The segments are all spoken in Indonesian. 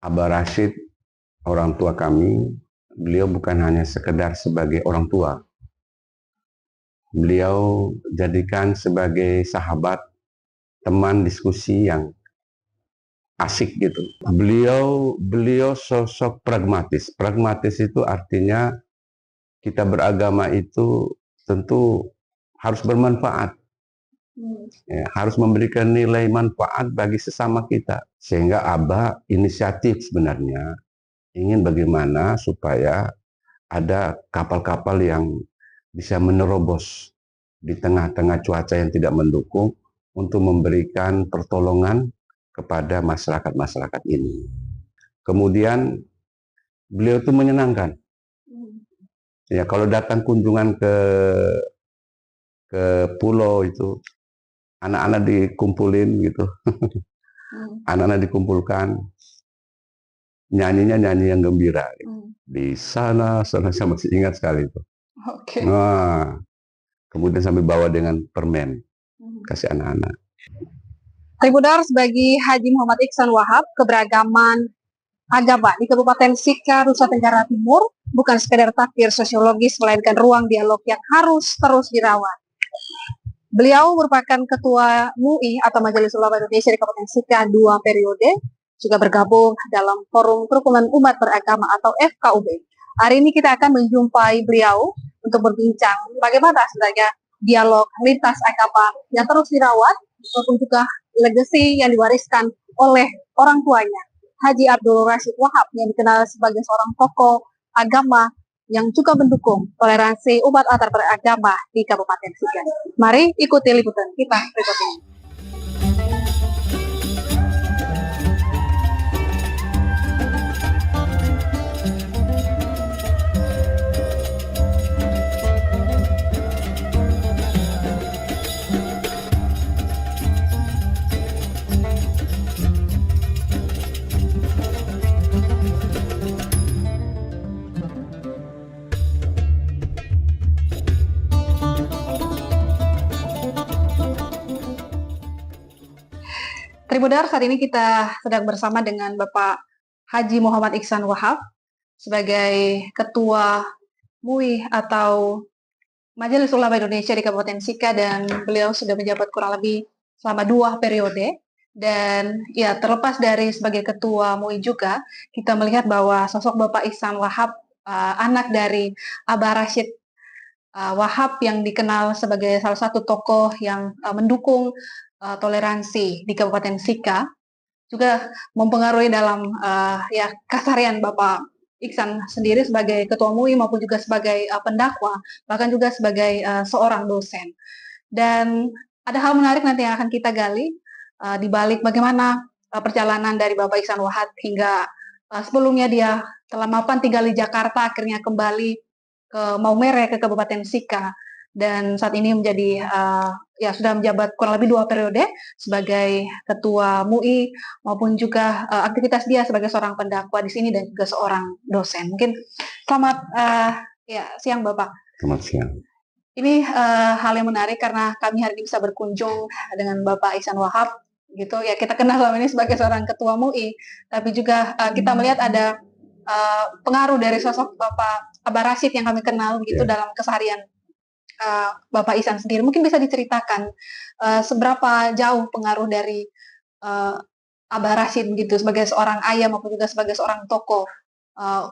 Abah Rashid, orang tua kami, beliau bukan hanya sekedar sebagai orang tua. Beliau jadikan sebagai sahabat, teman diskusi yang asik gitu. Beliau sosok pragmatis. Pragmatis itu artinya kita beragama itu tentu harus bermanfaat. Ya, harus memberikan nilai manfaat bagi sesama kita. Sehingga Abah inisiatif sebenarnya ingin bagaimana supaya ada kapal-kapal yang bisa menerobos di tengah-tengah cuaca yang tidak mendukung untuk memberikan pertolongan kepada masyarakat-masyarakat ini. Kemudian beliau itu menyenangkan. Ya, kalau datang kunjungan ke pulau itu, anak-anak dikumpulin gitu. Anak-anak dikumpulkan, nyanyinya nyanyi yang gembira. Di sana saya masih ingat sekali itu. Oke. Nah, kemudian sambil bawa dengan permen, kasih anak-anak. Tribunars, bagi Haji Muhammad Iksan Wahab, keberagaman agama di Kabupaten Sika, Nusa Tenggara Timur bukan sekedar takdir sosiologis, melainkan ruang dialog yang harus terus dirawat. Beliau merupakan Ketua MUI atau Majelis Ulama Indonesia di Kabupaten Sika 2 periode, juga bergabung dalam Forum Kerukunan Umat Beragama atau FKUB. Hari ini kita akan menjumpai beliau untuk berbincang bagaimana sebenarnya dialog lintas agama yang terus dirawat, maupun juga legasi yang diwariskan oleh orang tuanya, Haji Abdul Rashid Wahab, yang dikenal sebagai seorang tokoh agama yang juga mendukung toleransi umat antar beragama di Kabupaten Sika. Mari ikuti liputan kita berikut ini. Tribunars, saat ini kita sedang bersama dengan Bapak Haji Muhammad Iksan Wahab sebagai Ketua MUI atau Majelis Ulama Indonesia di Kabupaten Sika, dan beliau sudah menjabat kurang lebih selama 2 periode. Dan ya, terlepas dari sebagai Ketua MUI juga, kita melihat bahwa sosok Bapak Iksan Wahab, anak dari Abah Rashid Wahab, yang dikenal sebagai salah satu tokoh yang mendukung toleransi di Kabupaten Sika, juga mempengaruhi dalam ya keseharian Bapak Iksan sendiri sebagai Ketua MUI maupun juga sebagai pendakwa, bahkan juga sebagai seorang dosen. Dan ada hal menarik nanti yang akan kita gali di balik bagaimana perjalanan dari Bapak Iksan Wahab hingga sebelumnya dia telah mapan tinggal di Jakarta, akhirnya kembali ke Maumere, ke Kabupaten Sika, dan saat ini menjadi ya sudah menjabat kurang lebih 2 periode sebagai Ketua MUI, maupun juga aktivitas dia sebagai seorang pendakwa di sini dan juga seorang dosen. Mungkin selamat ya siang Bapak. Selamat siang. Ini hal yang menarik karena kami hari ini bisa berkunjung dengan Bapak Iksan Wahab gitu ya. Kita kenal selama ini sebagai seorang Ketua MUI, tapi juga kita melihat ada pengaruh dari sosok Bapak Abah Rashid yang kami kenal gitu dalam keseharian Bapak Iksan sendiri. Mungkin bisa diceritakan seberapa jauh pengaruh dari Abah Rashid gitu sebagai seorang ayah maupun juga sebagai seorang tokoh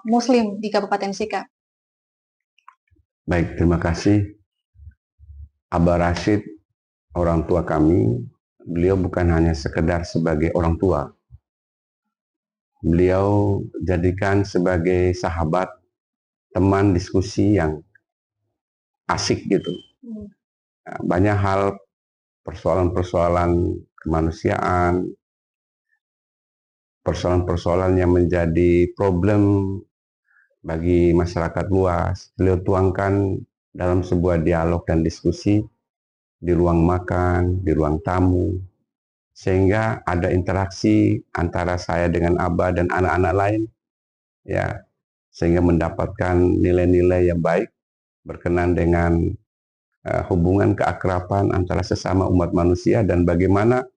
Muslim di Kabupaten Sika. Baik, terima kasih. Abah Rashid, orang tua kami, beliau bukan hanya sekedar sebagai orang tua. Beliau jadikan sebagai sahabat, teman diskusi yang asik gitu. Banyak hal, persoalan-persoalan kemanusiaan, persoalan-persoalan yang menjadi problem bagi masyarakat luas, beliau tuangkan dalam sebuah dialog dan diskusi di ruang makan, di ruang tamu, sehingga ada interaksi antara saya dengan Abah dan anak-anak lain, ya, sehingga mendapatkan nilai-nilai yang baik berkenan dengan hubungan keakraban antara sesama umat manusia, dan bagaimana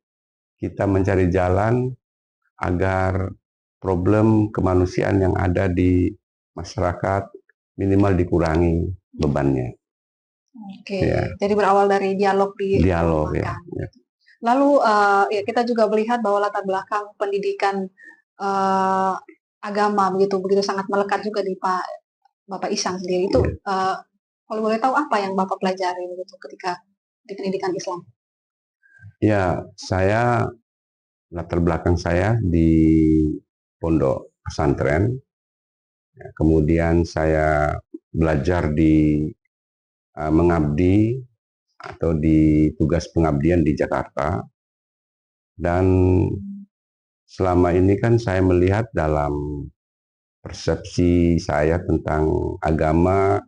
kita mencari jalan agar problem kemanusiaan yang ada di masyarakat minimal dikurangi bebannya. Oke, Ya. jadi berawal dari dialog di Dialog ya. makan. Lalu ya kita juga melihat bahwa latar belakang pendidikan agama begitu sangat melekat juga di Bapak Ihsan sendiri. Itu kalau boleh tahu apa yang Bapak pelajari begitu ketika di pendidikan Islam? Ya, latar belakang saya di pondok pesantren. Kemudian saya belajar di mengabdi atau di tugas pengabdian di Jakarta. Dan selama ini kan saya melihat dalam persepsi saya tentang agama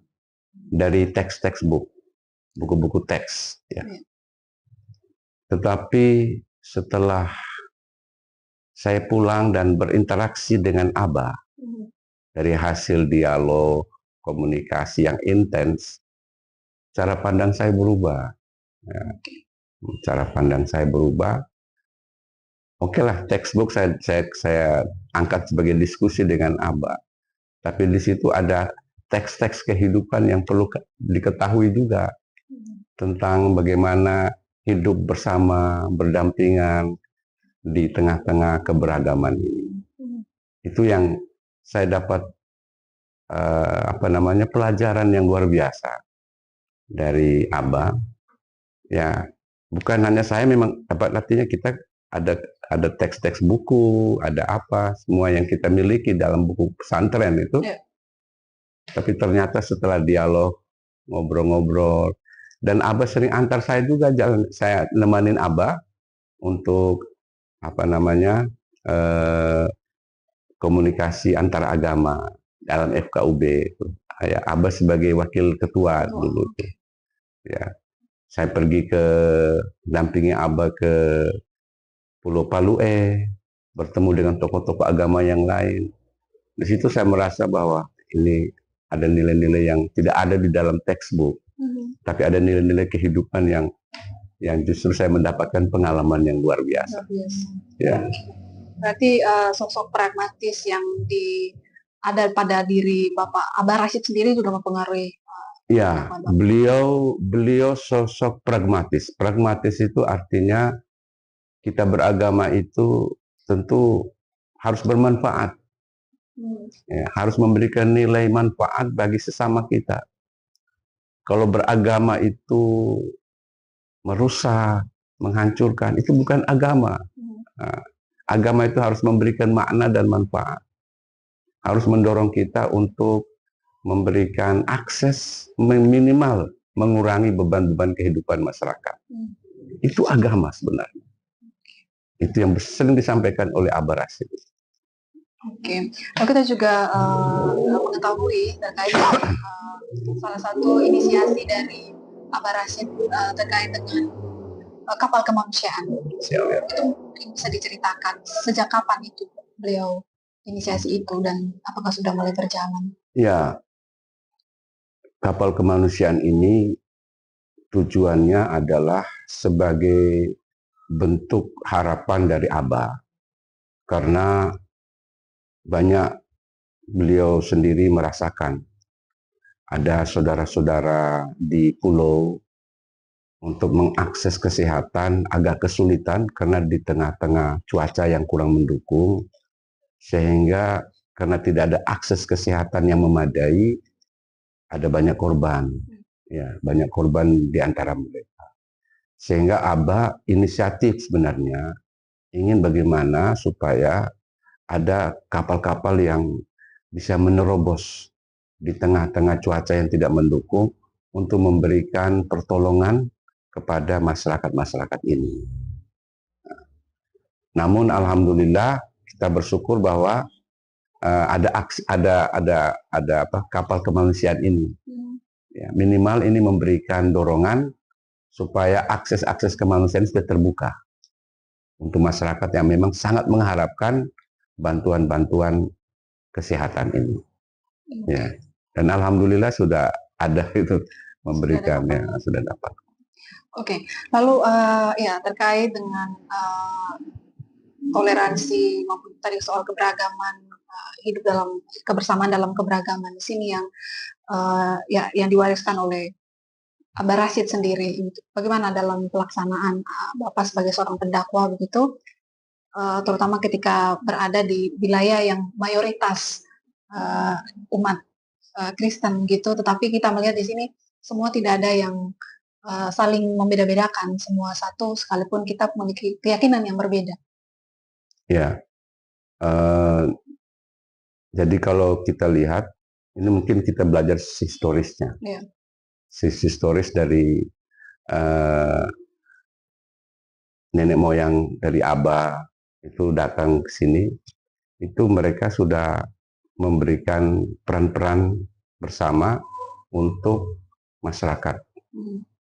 dari teks-teks buku-buku teks. Ya. Tetapi setelah saya pulang dan berinteraksi dengan Abah, dari hasil dialog, komunikasi yang intens, cara pandang saya berubah. Ya. Cara pandang saya berubah. Oke lah, textbook saya angkat sebagai diskusi dengan Abah. Tapi di situ ada teks-teks kehidupan yang perlu diketahui juga tentang bagaimana hidup bersama, berdampingan di tengah-tengah keberagaman ini. Itu yang saya dapat pelajaran yang luar biasa dari Abah. Ya, bukan hanya saya, memang artinya kita ada teks-teks buku, ada apa, semua yang kita miliki dalam buku pesantren itu. Tapi ternyata setelah dialog, ngobrol-ngobrol, dan Abah sering antar saya juga jalan, saya nemanin Abah untuk komunikasi antar agama dalam FKUB itu. Ya, Abah sebagai wakil ketua dulu tuh. Ya, saya pergi dampingi Abah ke Pulau Palue, bertemu dengan tokoh-tokoh agama yang lain. Di situ saya merasa bahwa ini ada nilai-nilai yang tidak ada di dalam textbook, tapi ada nilai-nilai kehidupan yang justru saya mendapatkan pengalaman yang luar biasa. Ya. Berarti sosok pragmatis yang ada pada diri Bapak Abah Rashid sendiri juga mempengaruhi. Ya, beliau sosok pragmatis. Pragmatis itu artinya kita beragama itu tentu harus bermanfaat. Ya, harus memberikan nilai manfaat bagi sesama kita. Kalau beragama itu merusak, menghancurkan, itu bukan agama. Nah, agama itu harus memberikan makna dan manfaat. Harus mendorong kita untuk memberikan akses minimal, mengurangi beban-beban kehidupan masyarakat. Itu agama sebenarnya. Itu yang sering disampaikan oleh Abah Rashid. Oke, lalu kita juga mengetahui terkait salah satu inisiasi dari Abah Rashid terkait dengan kapal kemanusiaan. Itu mungkin bisa diceritakan sejak kapan itu beliau inisiasi itu dan apakah sudah mulai berjalan? Ya, kapal kemanusiaan ini tujuannya adalah sebagai bentuk harapan dari Abah, karena banyak beliau sendiri merasakan ada saudara-saudara di pulau untuk mengakses kesehatan agak kesulitan karena di tengah-tengah cuaca yang kurang mendukung, sehingga karena tidak ada akses kesehatan yang memadai, ada banyak korban. Ya, banyak korban di antara mereka. Sehingga Abah inisiatif sebenarnya ingin bagaimana supaya ada kapal-kapal yang bisa menerobos di tengah-tengah cuaca yang tidak mendukung untuk memberikan pertolongan kepada masyarakat-masyarakat ini. Namun alhamdulillah kita bersyukur bahwa ada kapal kemanusiaan ini. Ya, minimal ini memberikan dorongan supaya akses kemanusiaan sudah terbuka untuk masyarakat yang memang sangat mengharapkan bantuan-bantuan kesehatan ini. Ya. Dan alhamdulillah sudah ada itu memberikannya, sudah dapat. Oke, lalu ya terkait dengan toleransi maupun tadi soal keberagaman, hidup dalam kebersamaan dalam keberagaman di sini yang yang diwariskan oleh Abah Rashid sendiri. Bagaimana dalam pelaksanaan Bapak sebagai seorang pendakwa begitu, terutama ketika berada di wilayah yang mayoritas umat Kristen gitu, tetapi kita melihat di sini semua tidak ada yang saling membeda-bedakan, semua satu sekalipun kita memiliki keyakinan yang berbeda. Ya, jadi kalau kita lihat, ini mungkin kita belajar historisnya. Ya. Sisi historis dari nenek moyang dari Abah itu datang ke sini, itu mereka sudah memberikan peran-peran bersama untuk masyarakat,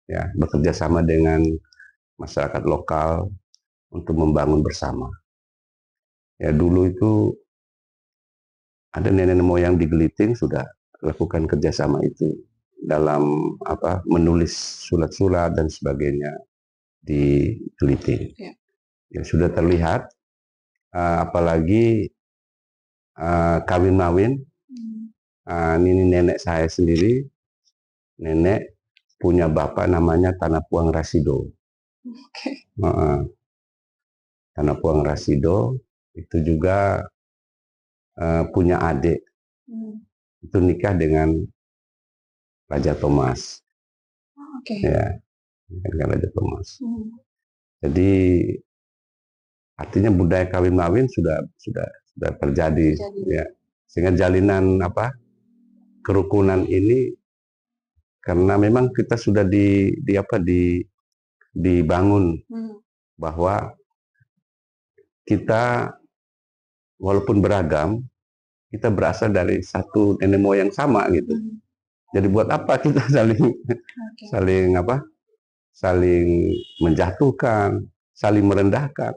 ya, bekerja sama dengan masyarakat lokal untuk membangun bersama. Ya, dulu itu ada nenek moyang di Geliting sudah lakukan kerjasama itu dalam menulis surat-surat dan sebagainya di Geliting. Ya. Ya, sudah terlihat, apalagi kawin-mawin. Ini nenek saya sendiri, nenek punya bapak namanya Tanapuang Rasido. Okay. Tanapuang Rasido itu juga punya adik, itu nikah dengan Raja Thomas. Okay. Ya, dengan Raja Thomas. Jadi artinya budaya kawin-mawin sudah terjadi. Ya, sehingga jalinan kerukunan ini, karena memang kita sudah dibangun bahwa kita walaupun beragam, kita berasal dari satu nenek moyang sama gitu. Jadi buat apa kita saling menjatuhkan, saling merendahkan?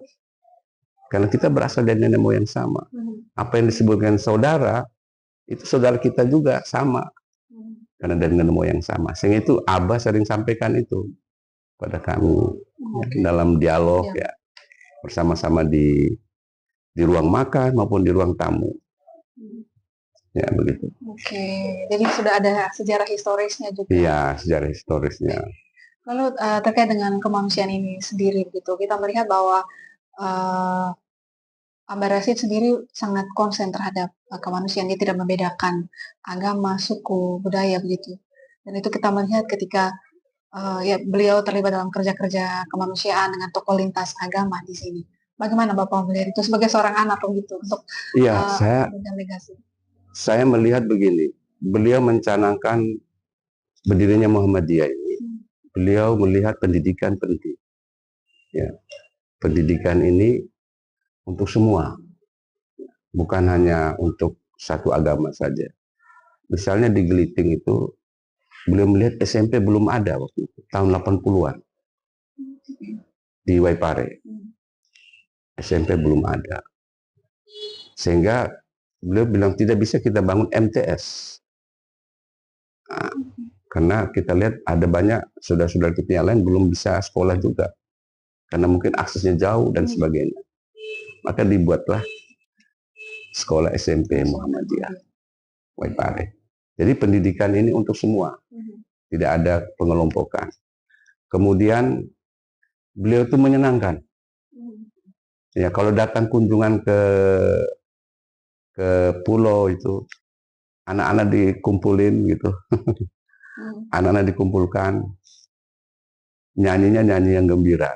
Karena kita berasal dari nenek moyang sama. Apa yang disebutkan saudara, itu saudara kita juga sama. Karena dari nenek moyang sama. Sehingga itu Abah sering sampaikan itu pada kami dalam dialog, ya, bersama-sama di ruang makan maupun di ruang tamu. Ya, begitu. Oke, jadi sudah ada sejarah historisnya juga. Iya, sejarah historisnya. Lalu terkait dengan kemanusiaan ini sendiri gitu, kita melihat bahwa Abah Rashid sendiri sangat konsen terhadap kemanusiaan. Dia tidak membedakan agama, suku, budaya begitu. Dan itu kita melihat ketika beliau terlibat dalam kerja-kerja kemanusiaan dengan tokoh lintas agama di sini. Bagaimana Bapak melihat itu sebagai seorang anak begitu untuk saya melihat begini, beliau mencanangkan berdirinya Muhammadiyah ini, beliau melihat pendidikan penting. Ya, pendidikan ini untuk semua, bukan hanya untuk satu agama saja. Misalnya di Geliting itu, beliau melihat SMP belum ada waktu itu, tahun 80-an. Di Waipare, SMP belum ada. Sehingga beliau bilang tidak bisa kita bangun MTS. Nah, karena kita lihat ada banyak saudara-saudara kita yang lain belum bisa sekolah juga. Karena mungkin aksesnya jauh dan sebagainya. Maka dibuatlah sekolah SMP Muhammadiyah Waipare. Jadi pendidikan ini untuk semua. Tidak ada pengelompokan. Kemudian beliau itu menyenangkan. Ya, kalau datang kunjungan ke pulau itu, anak-anak dikumpulin gitu. Anak-anak dikumpulkan, nyanyinya nyanyi yang gembira.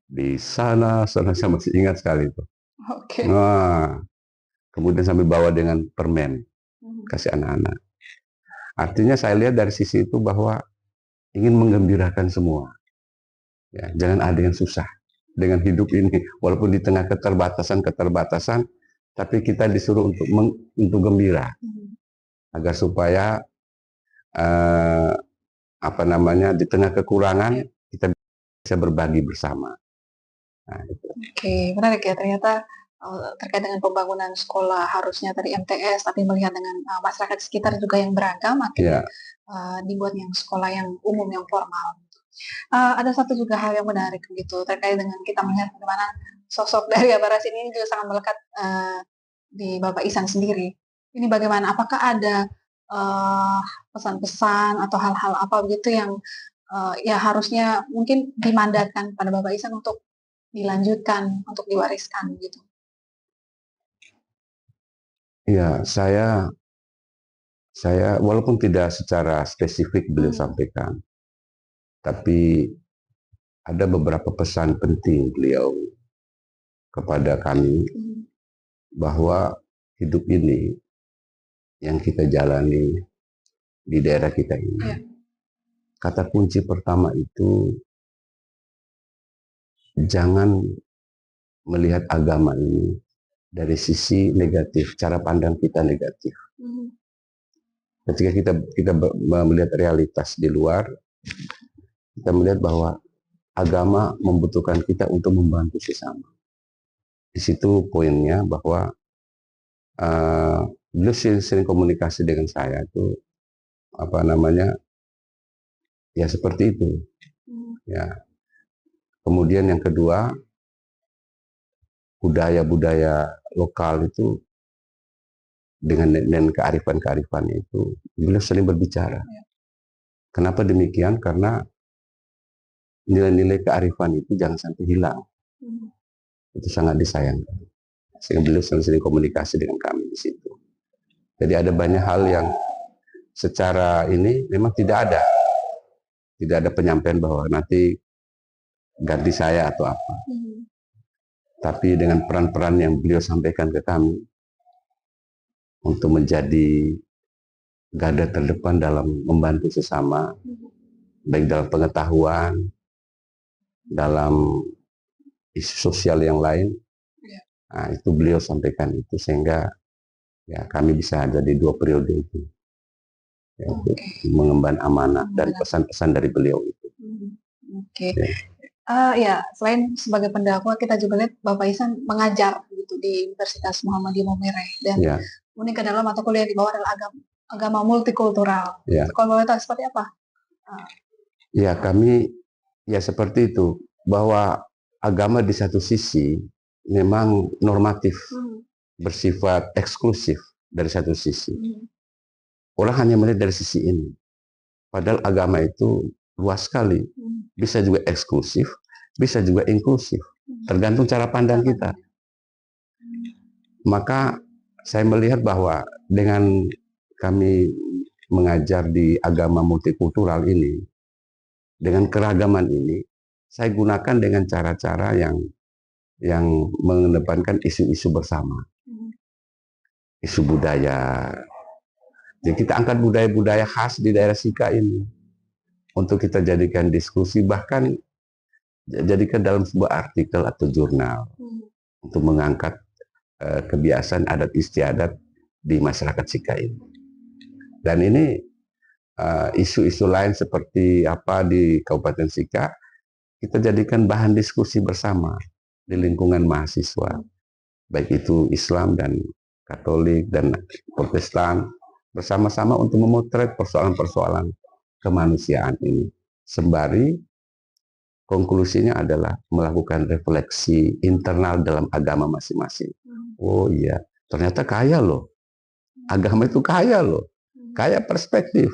Di sana saya masih ingat sekali itu. Nah, kemudian sambil bawa dengan permen, kasih anak-anak. Artinya saya lihat dari sisi itu bahwa ingin menggembirakan semua. Ya, jangan ada yang susah dengan hidup ini, walaupun di tengah keterbatasan, tapi kita disuruh untuk gembira, agar supaya di tengah kekurangan kita bisa berbagi bersama. Nah, itu. Oke, menarik ya, ternyata terkait dengan pembangunan sekolah harusnya tadi MTS, tapi melihat dengan masyarakat sekitar juga yang beragam, akhirnya dibuat yang sekolah yang umum, yang formal. Ada satu juga hal yang menarik begitu terkait dengan kita melihat bagaimana sosok dari Abah Rasid ini juga sangat melekat di Bapak Ihsan sendiri. Ini bagaimana? Apakah ada pesan-pesan atau hal-hal apa begitu yang ya harusnya mungkin dimandatkan pada Bapak Ihsan untuk dilanjutkan, untuk diwariskan gitu? Ya, saya walaupun tidak secara spesifik beliau sampaikan, tapi ada beberapa pesan penting beliau kepada kami bahwa hidup ini yang kita jalani di daerah kita ini, kata kunci pertama itu jangan melihat agama ini dari sisi negatif, cara pandang kita negatif. Ketika kita melihat realitas di luar, kita melihat bahwa agama membutuhkan kita untuk membantu sesama. Di situ poinnya bahwa beliau sering komunikasi dengan saya itu ya seperti itu. Ya. Kemudian yang kedua, budaya-budaya lokal itu dengan kearifan-kearifannya itu beliau sering berbicara. Kenapa demikian? Karena nilai-nilai kearifan itu jangan sampai hilang. Itu sangat disayangkan. Sehingga beliau sering komunikasi dengan kami di situ. Jadi ada banyak hal yang secara ini memang tidak ada penyampaian bahwa nanti ganti saya atau apa. Tapi dengan peran-peran yang beliau sampaikan ke kami untuk menjadi garda terdepan dalam membantu sesama, baik dalam pengetahuan, dalam isu sosial yang lain, nah, itu beliau sampaikan itu sehingga ya kami bisa jadi 2 periode itu ya, untuk mengemban amanah dan pesan-pesan dari beliau itu. Ya, selain sebagai pendakwa, kita juga lihat Bapak Ihsan mengajar gitu di Universitas Muhammadiyah Maumere, dan kemudian ke dalam mata kuliah di bawah adalah agama multikultural. Kalau boleh tahu seperti apa? Ya, kami ya seperti itu, bahwa agama di satu sisi memang normatif, bersifat eksklusif dari satu sisi. Orang hanya melihat dari sisi ini. Padahal agama itu luas sekali. Bisa juga eksklusif, bisa juga inklusif. Tergantung cara pandang kita. Maka saya melihat bahwa dengan kami mengajar di agama multikultural ini, dengan keragaman ini, saya gunakan dengan cara-cara yang mengedepankan isu-isu bersama. Isu budaya. Jadi kita angkat budaya-budaya khas di daerah Sika ini untuk kita jadikan diskusi, bahkan jadikan dalam sebuah artikel atau jurnal untuk mengangkat kebiasaan adat istiadat di masyarakat Sika ini. Dan ini isu-isu lain seperti apa di Kabupaten Sika kita jadikan bahan diskusi bersama di lingkungan mahasiswa, baik itu Islam dan Katolik dan Protestan, bersama-sama untuk memotret persoalan-persoalan kemanusiaan ini. Sembari konklusinya adalah melakukan refleksi internal dalam agama masing-masing. Oh iya, ternyata kaya loh. Agama itu kaya loh. Kaya perspektif.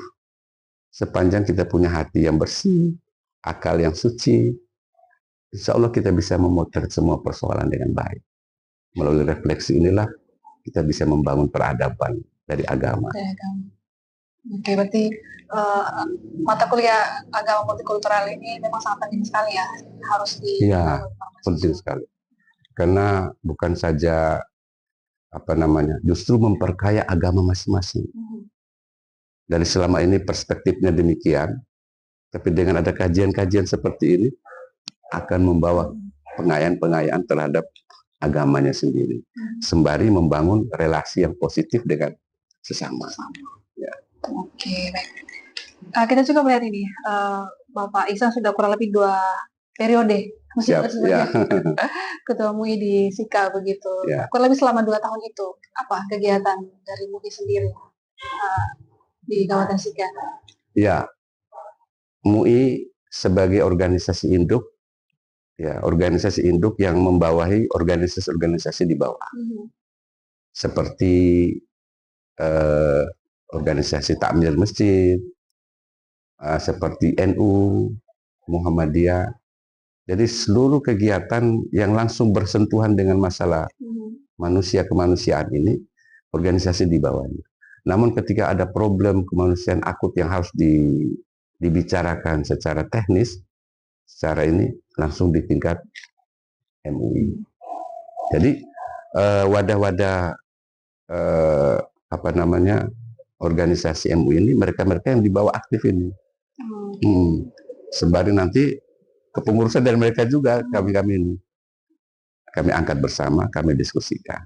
Sepanjang kita punya hati yang bersih, akal yang suci, insya Allah kita bisa memotret semua persoalan dengan baik. Melalui refleksi inilah kita bisa membangun peradaban dari agama. Oke, berarti mata kuliah agama multikultural ini memang sangat penting sekali ya, harus di. Iya, penting sekali. Karena bukan saja justru memperkaya agama masing-masing. Dari selama ini perspektifnya demikian, tapi dengan ada kajian-kajian seperti ini akan membawa pengayaan-pengayaan terhadap agamanya sendiri, sembari membangun relasi yang positif dengan sesama. Ya. Oke, baik. Kita juga melihat ini, Bapak Ihsan sudah kurang lebih 2 periode Ketua MUI di Sika begitu. Kurang lebih selama 2 tahun itu, apa kegiatan dari MUI sendiri di Kabupaten Sika? Ya, MUI sebagai organisasi induk ya organisasi induk yang membawahi organisasi-organisasi di bawah, seperti organisasi takmir masjid, seperti NU, Muhammadiyah. Jadi seluruh kegiatan yang langsung bersentuhan dengan masalah manusia kemanusiaan ini, organisasi di bawahnya. Namun ketika ada problem kemanusiaan akut yang harus dibicarakan secara teknis, secara ini langsung di tingkat MUI. Jadi wadah-wadah organisasi MUI ini mereka-mereka yang dibawa aktif ini. Sembari nanti kepengurusan dari mereka juga kami ini. Kami angkat bersama, kami diskusikan.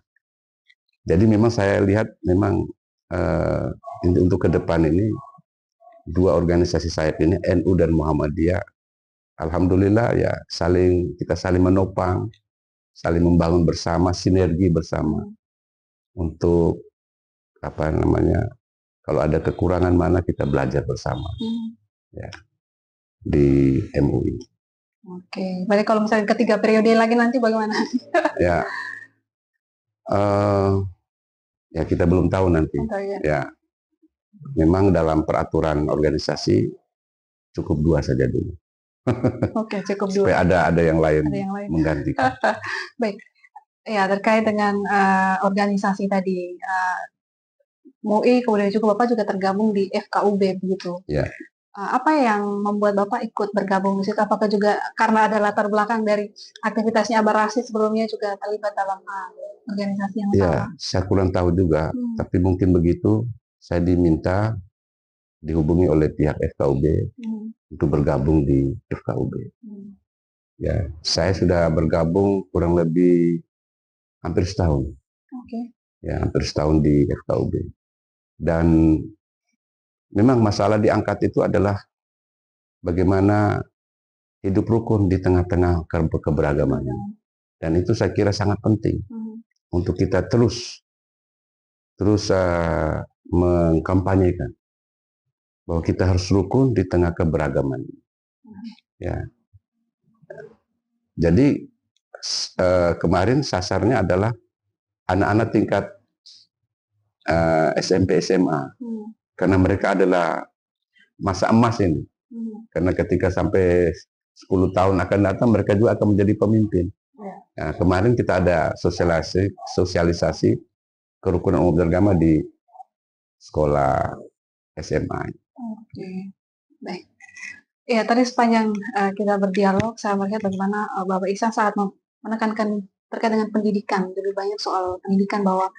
Jadi memang saya lihat memang untuk ke depan ini dua organisasi sayap ini, NU dan Muhammadiyah, alhamdulillah ya kita saling menopang, saling membangun bersama, sinergi bersama untuk kalau ada kekurangan mana kita belajar bersama ya di MUI. Oke, berarti kalau misalnya ketiga periode lagi nanti bagaimana? Ya, ya kita belum tahu nanti. Ya, memang dalam peraturan organisasi cukup 2 saja dulu. Oke, cukup 2. Supaya ada yang lain menggantikan. Baik, ya terkait dengan organisasi tadi, MUI kemudian juga Bapak juga tergabung di FKUB begitu. Ya. Apa yang membuat Bapak ikut bergabung di situ? Apakah juga karena ada latar belakang dari aktivitasnya Abah Rashid sebelumnya juga terlibat dalam organisasi yang sama? Ya, saya kurang tahu juga, tapi mungkin begitu saya diminta dihubungi oleh pihak FKUB untuk bergabung di FKUB. Ya, saya sudah bergabung kurang lebih hampir setahun. Ya, hampir setahun di FKUB. Dan memang masalah diangkat itu adalah bagaimana hidup rukun di tengah-tengah keberagaman. Dan itu saya kira sangat penting untuk kita terus mengkampanyekan bahwa kita harus rukun di tengah keberagaman. Ya. Jadi kemarin sasarnya adalah anak-anak tingkat SMP SMA. Karena mereka adalah masa emas ini. Karena ketika sampai 10 tahun akan datang, mereka juga akan menjadi pemimpin. Nah, kemarin kita ada sosialisasi kerukunan umat beragama di sekolah SMA. Oke, baik. Ya, tadi sepanjang kita berdialog, saya melihat bagaimana Bapak Iksan sangat menekankan terkait dengan pendidikan. Lebih banyak soal pendidikan bahwa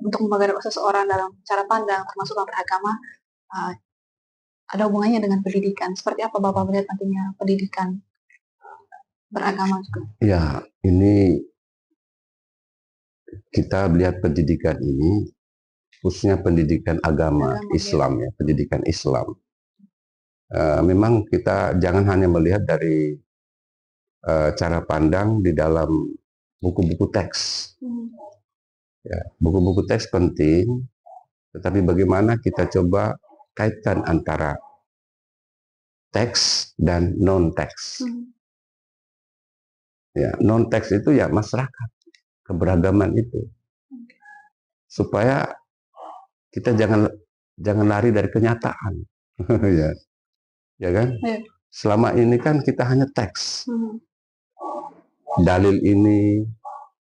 untuk membawa seseorang dalam cara pandang, termasuk dalam beragama, ada hubungannya dengan pendidikan. Seperti apa Bapak melihat nantinya pendidikan beragama juga? Ya, ini kita melihat pendidikan ini, khususnya pendidikan agama Islam ya, pendidikan Islam. Memang kita jangan hanya melihat dari cara pandang di dalam buku-buku teks. Ya, buku-buku teks penting, tetapi bagaimana kita coba kaitkan antara teks dan non-teks. Ya, non-teks itu ya masyarakat, keberagaman itu. Supaya kita jangan lari dari kenyataan. ya kan? Selama ini kan kita hanya teks. Dalil ini,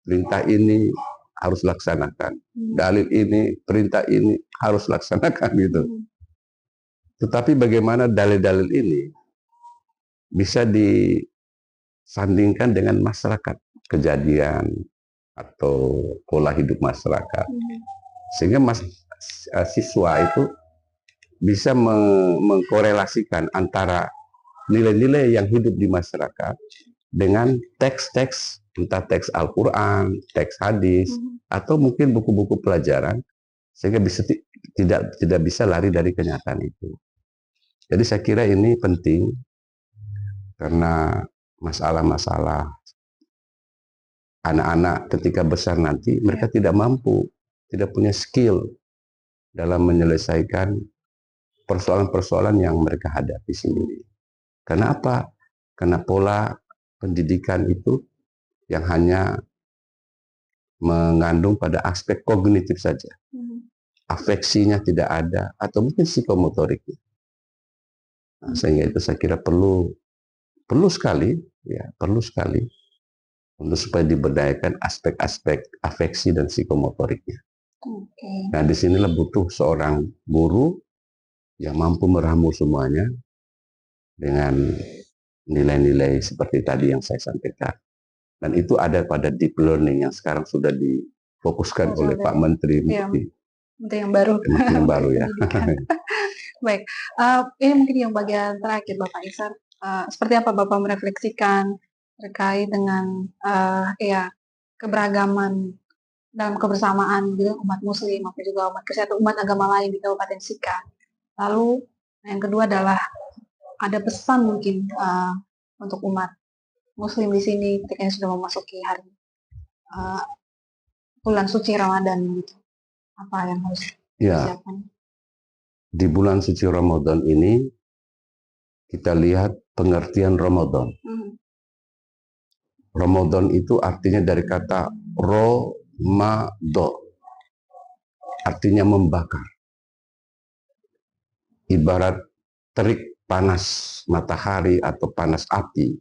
perintah ini harus laksanakan. Dalil ini, perintah ini harus laksanakan gitu. Tetapi bagaimana dalil-dalil ini bisa disandingkan dengan masyarakat, kejadian atau pola hidup masyarakat, sehingga siswa itu bisa mengkorelasikan antara nilai-nilai yang hidup di masyarakat dengan teks-teks, entah teks Al-Quran, teks hadis, atau mungkin buku-buku pelajaran, sehingga tidak bisa lari dari kenyataan itu. Jadi saya kira ini penting, karena masalah-masalah anak-anak ketika besar nanti, mereka tidak mampu, tidak punya skill dalam menyelesaikan persoalan-persoalan yang mereka hadapi sendiri. Karena apa? Karena pola pendidikan itu yang hanya mengandung pada aspek kognitif saja. Afeksinya tidak ada, atau mungkin psikomotoriknya. Nah, sehingga itu saya kira perlu sekali, ya perlu sekali untuk supaya diberdayakan aspek-aspek afeksi dan psikomotoriknya. Nah, disinilah butuh seorang guru yang mampu meramu semuanya dengan nilai-nilai seperti tadi yang saya sampaikan. Dan itu ada pada deep learning yang sekarang sudah difokuskan oleh Pak Menteri Menteri yang baru. Menteri yang baru ya. Baik, ini mungkin yang bagian terakhir Bapak Ihsan. Seperti apa Bapak merefleksikan terkait dengan ya keberagaman dalam kebersamaan gitu, umat Muslim maupun juga umat Kristen atau umat agama lain di Kabupaten Sika. Lalu yang kedua adalah ada pesan mungkin untuk umat Muslim di sini ketika sudah memasuki hari bulan suci Ramadan gitu. Apa yang harus disiapkan? Di bulan suci Ramadan ini kita lihat pengertian Ramadan. Ramadan itu artinya dari kata romado, artinya membakar. Ibarat terik panas matahari atau panas api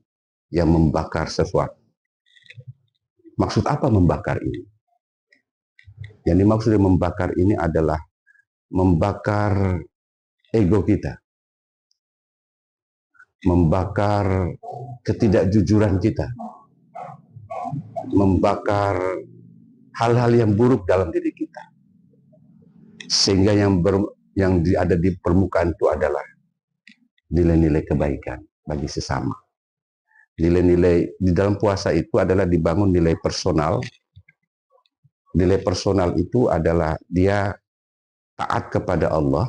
yang membakar sesuatu. Maksud apa membakar ini? Yang dimaksud dengan membakar ini adalah membakar ego kita, membakar ketidakjujuran kita, membakar hal-hal yang buruk dalam diri kita, sehingga yang ada di permukaan itu adalah nilai-nilai kebaikan bagi sesama. Nilai-nilai di dalam puasa itu adalah dibangun nilai personal. Nilai personal itu adalah dia taat kepada Allah,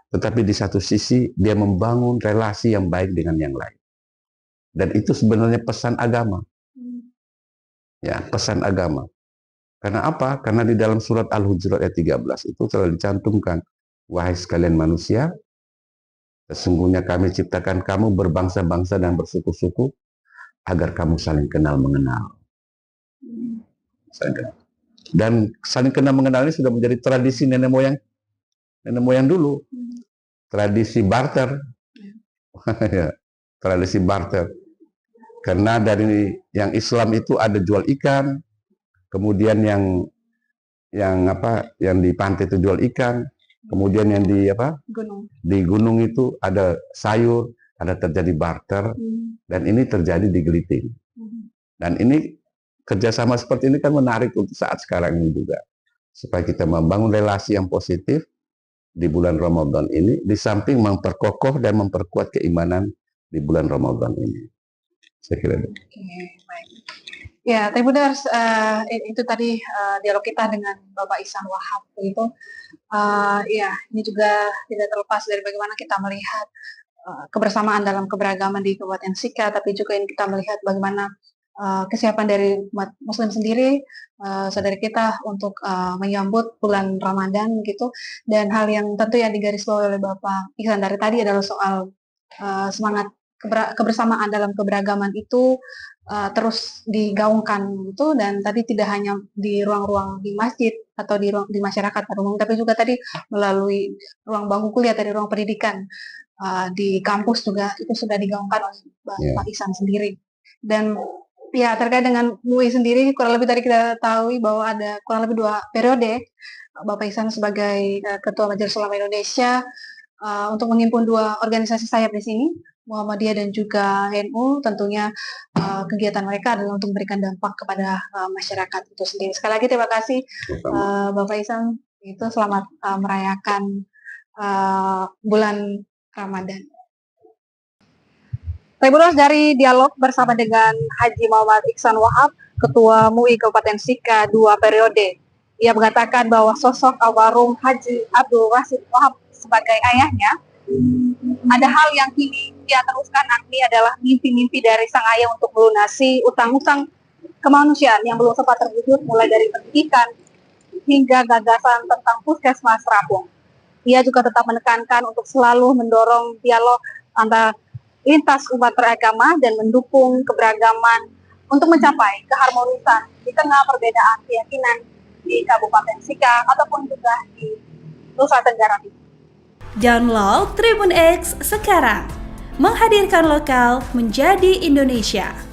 tetapi di satu sisi dia membangun relasi yang baik dengan yang lain. Dan itu sebenarnya pesan agama. Ya, pesan agama. Karena apa? Karena di dalam surat Al-Hujurat ayat 13 itu telah dicantumkan, wahai sekalian manusia, sesungguhnya kami ciptakan kamu berbangsa-bangsa dan bersuku-suku agar kamu saling kenal mengenal. Dan saling kenal mengenal ini sudah menjadi tradisi nenek moyang dulu. Tradisi barter. Ya, tradisi barter. Karena dari yang Islam itu ada jual ikan, kemudian yang di pantai itu jual ikan, kemudian yang di gunung itu ada sayur, ada terjadi barter, dan ini terjadi di Geliting. Dan ini kerjasama seperti ini kan menarik untuk saat sekarang ini juga, supaya kita membangun relasi yang positif di bulan Ramadan ini, di samping memperkokoh dan memperkuat keimanan di bulan Ramadan ini. Saya kira. Baik. Ya, Teh Budars, itu tadi dialog kita dengan Bapak Ihsan Wahab itu. Ya, ini juga tidak terlepas dari bagaimana kita melihat kebersamaan dalam keberagaman di Kabupaten Sika, tapi juga ini kita melihat bagaimana kesiapan dari umat Muslim sendiri, saudara kita untuk menyambut bulan Ramadan gitu. Dan hal yang tentu yang digarisbawahi oleh Bapak Ihsan dari tadi adalah soal semangat kebersamaan dalam keberagaman itu terus digaungkan gitu, dan tadi tidak hanya di ruang-ruang di masjid atau di masyarakat pada umum, tapi juga tadi melalui ruang bangku kuliah dari ruang pendidikan di kampus juga itu sudah digaungkan oleh Bapak Ihsan sendiri. Dan ya terkait dengan MUI sendiri, kurang lebih tadi kita tahu bahwa ada kurang lebih 2 periode Bapak Ihsan sebagai Ketua Majelis Ulama Indonesia untuk menghimpun 2 organisasi sayap di sini, Muhammadiyah dan juga NU. Tentunya kegiatan mereka adalah untuk memberikan dampak kepada masyarakat itu sendiri. Sekali lagi terima kasih Bapak Ihsan, itu selamat merayakan bulan Ramadan. Tribuners, dari dialog bersama dengan Haji Muhammad Iksan Wahab, Ketua MUI Kabupaten Sika 2 periode. Ia mengatakan bahwa sosok almarhum Haji Abdul Rashid Wahab sebagai ayahnya, ada hal yang kini ia teruskan, yakni adalah mimpi-mimpi dari sang ayah untuk melunasi utang-utang kemanusiaan yang belum sempat terwujud, mulai dari pendidikan hingga gagasan tentang puskesmas Rapung. Ia juga tetap menekankan untuk selalu mendorong dialog antara lintas umat beragama dan mendukung keberagaman untuk mencapai keharmonisan di tengah perbedaan keyakinan di Kabupaten Sika ataupun juga di Nusa Tenggara Timur. Download Tribun X sekarang, menghadirkan lokal menjadi Indonesia.